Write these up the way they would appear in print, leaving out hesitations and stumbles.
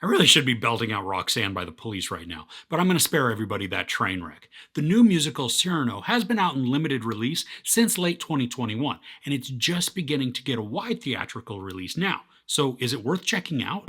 I really should be belting out Roxanne by the Police right now, but I'm going to spare everybody that train wreck. The new musical Cyrano has been out in limited release since late 2021, and it's just beginning to get a wide theatrical release now. So is it worth checking out?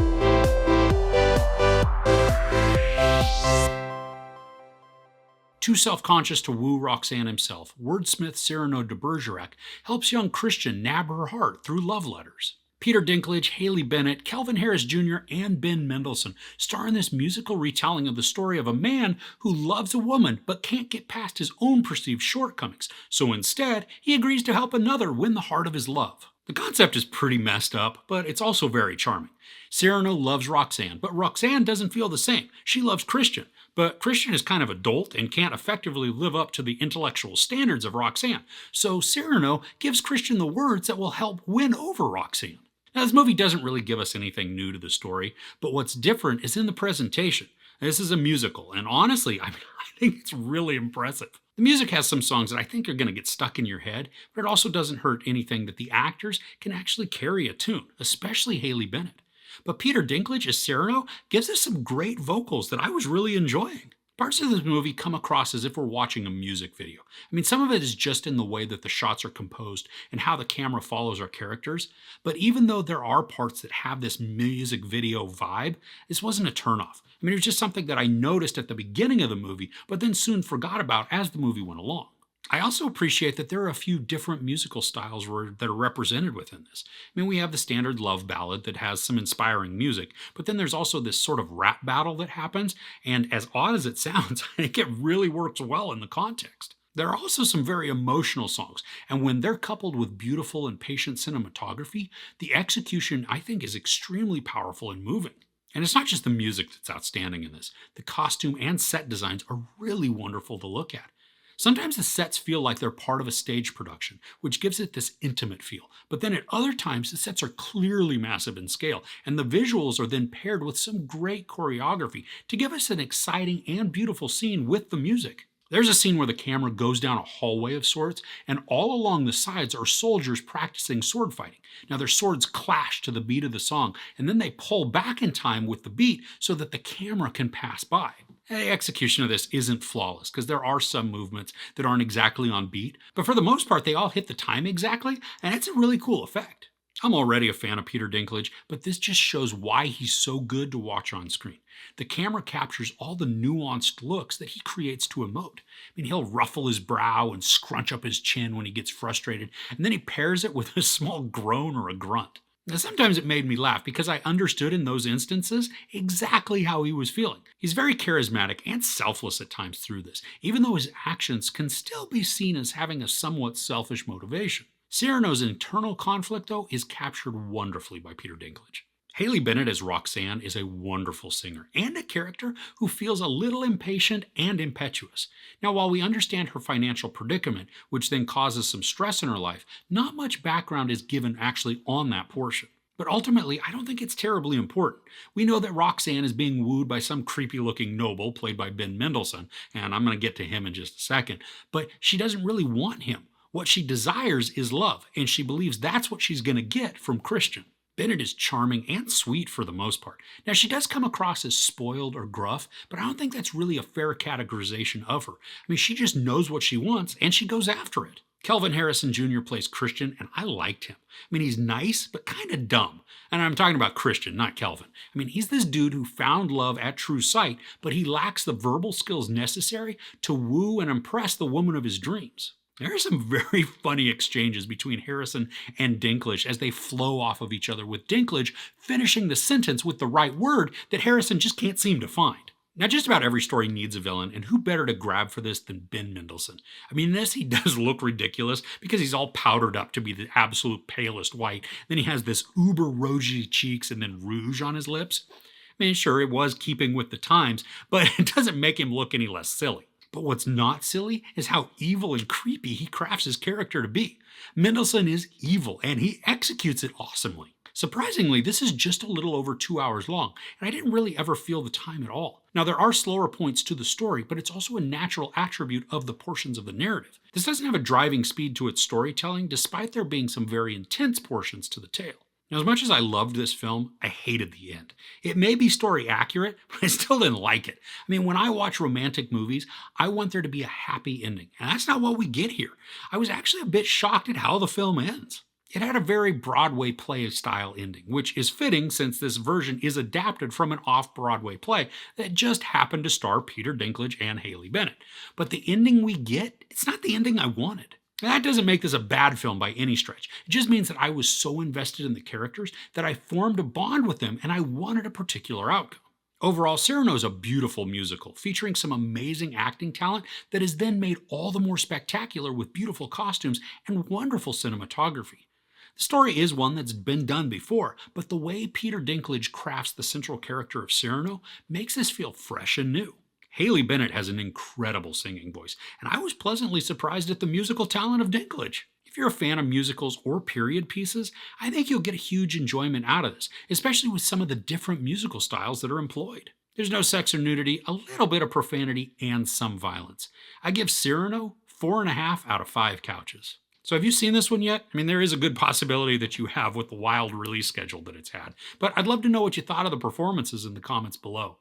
Too self-conscious to woo Roxanne himself, wordsmith Cyrano de Bergerac helps young Christian nab her heart through love letters. Peter Dinklage, Haley Bennett, Kelvin Harrison Jr., and Ben Mendelsohn star in this musical retelling of the story of a man who loves a woman but can't get past his own perceived shortcomings, so instead, he agrees to help another win the heart of his love. The concept is pretty messed up, but it's also very charming. Cyrano loves Roxanne, but Roxanne doesn't feel the same. She loves Christian, but Christian is kind of adult and can't effectively live up to the intellectual standards of Roxanne, so Cyrano gives Christian the words that will help win over Roxanne. Now, this movie doesn't really give us anything new to the story, but what's different is in the presentation. This is a musical, and honestly, I think it's really impressive. The music has some songs that I think are going to get stuck in your head, but it also doesn't hurt anything that the actors can actually carry a tune, especially Haley Bennett. But Peter Dinklage as Cyrano gives us some great vocals that I was really enjoying. Parts of this movie come across as if we're watching a music video. I mean, some of it is just in the way that the shots are composed and how the camera follows our characters, but even though there are parts that have this music video vibe, this wasn't a turnoff. I mean, it was just something that I noticed at the beginning of the movie, but then soon forgot about as the movie went along. I also appreciate that there are a few different musical styles that are represented within this. I mean, we have the standard love ballad that has some inspiring music, but then there's also this sort of rap battle that happens, and as odd as it sounds, I think it really works well in the context. There are also some very emotional songs, and when they're coupled with beautiful and patient cinematography, the execution, I think, is extremely powerful and moving. And it's not just the music that's outstanding in this. The costume and set designs are really wonderful to look at. Sometimes the sets feel like they're part of a stage production, which gives it this intimate feel. But then at other times, the sets are clearly massive in scale, and the visuals are then paired with some great choreography to give us an exciting and beautiful scene with the music. There's a scene where the camera goes down a hallway of sorts, and all along the sides are soldiers practicing sword fighting. Now their swords clash to the beat of the song, and then they pull back in time with the beat so that the camera can pass by. The execution of this isn't flawless, because there are some movements that aren't exactly on beat, but for the most part they all hit the time exactly, and it's a really cool effect. I'm already a fan of Peter Dinklage, but this just shows why he's so good to watch on screen. The camera captures all the nuanced looks that he creates to emote. I mean, he'll ruffle his brow and scrunch up his chin when he gets frustrated, and then he pairs it with a small groan or a grunt. Now, sometimes it made me laugh because I understood in those instances exactly how he was feeling. He's very charismatic and selfless at times through this, even though his actions can still be seen as having a somewhat selfish motivation. Cyrano's internal conflict, though, is captured wonderfully by Peter Dinklage. Haley Bennett as Roxanne is a wonderful singer and a character who feels a little impatient and impetuous. Now, while we understand her financial predicament, which then causes some stress in her life, not much background is given actually on that portion. But ultimately, I don't think it's terribly important. We know that Roxanne is being wooed by some creepy-looking noble played by Ben Mendelsohn, and I'm going to get to him in just a second, but she doesn't really want him. What she desires is love, and she believes that's what she's going to get from Christian. Bennett is charming and sweet for the most part. Now, she does come across as spoiled or gruff, but I don't think that's really a fair categorization of her. I mean, she just knows what she wants, and she goes after it. Kelvin Harrison Jr. plays Christian, and I liked him. I mean, he's nice, but kind of dumb. And I'm talking about Christian, not Kelvin. I mean, he's this dude who found love at true sight, but he lacks the verbal skills necessary to woo and impress the woman of his dreams. There are some very funny exchanges between Harrison and Dinklage as they flow off of each other, with Dinklage finishing the sentence with the right word that Harrison just can't seem to find. Now, just about every story needs a villain, and who better to grab for this than Ben Mendelsohn? I mean, in this, he does look ridiculous because he's all powdered up to be the absolute palest white. Then he has this uber rosy cheeks and then rouge on his lips. I mean, sure, it was keeping with the times, but it doesn't make him look any less silly. But what's not silly is how evil and creepy he crafts his character to be. Mendelsohn is evil, and he executes it awesomely. Surprisingly, this is just a little over 2 hours long, and I didn't really ever feel the time at all. Now, there are slower points to the story, but it's also a natural attribute of the portions of the narrative. This doesn't have a driving speed to its storytelling, despite there being some very intense portions to the tale. Now, as much as I loved this film, I hated the end. It may be story accurate, but I still didn't like it. I mean, when I watch romantic movies, I want there to be a happy ending, and that's not what we get here. I was actually a bit shocked at how the film ends. It had a very Broadway play style ending, which is fitting since this version is adapted from an off Broadway play that just happened to star Peter Dinklage and Haley Bennett. But the ending we get, it's not the ending I wanted. And that doesn't make this a bad film by any stretch. It just means that I was so invested in the characters that I formed a bond with them and I wanted a particular outcome. Overall, Cyrano is a beautiful musical featuring some amazing acting talent that is then made all the more spectacular with beautiful costumes and wonderful cinematography. The story is one that's been done before, but the way Peter Dinklage crafts the central character of Cyrano makes this feel fresh and new. Haley Bennett has an incredible singing voice, and I was pleasantly surprised at the musical talent of Dinklage. If you're a fan of musicals or period pieces, I think you'll get a huge enjoyment out of this, especially with some of the different musical styles that are employed. There's no sex or nudity, a little bit of profanity, and some violence. I give Cyrano 4.5 out of 5 couches. So have you seen this one yet? I mean, there is a good possibility that you have with the wild release schedule that it's had. But I'd love to know what you thought of the performances in the comments below.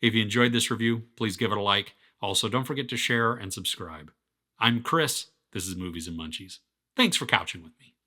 If you enjoyed this review, please give it a like. Also, don't forget to share and subscribe. I'm Chris. This is Movies and Munchies. Thanks for couching with me.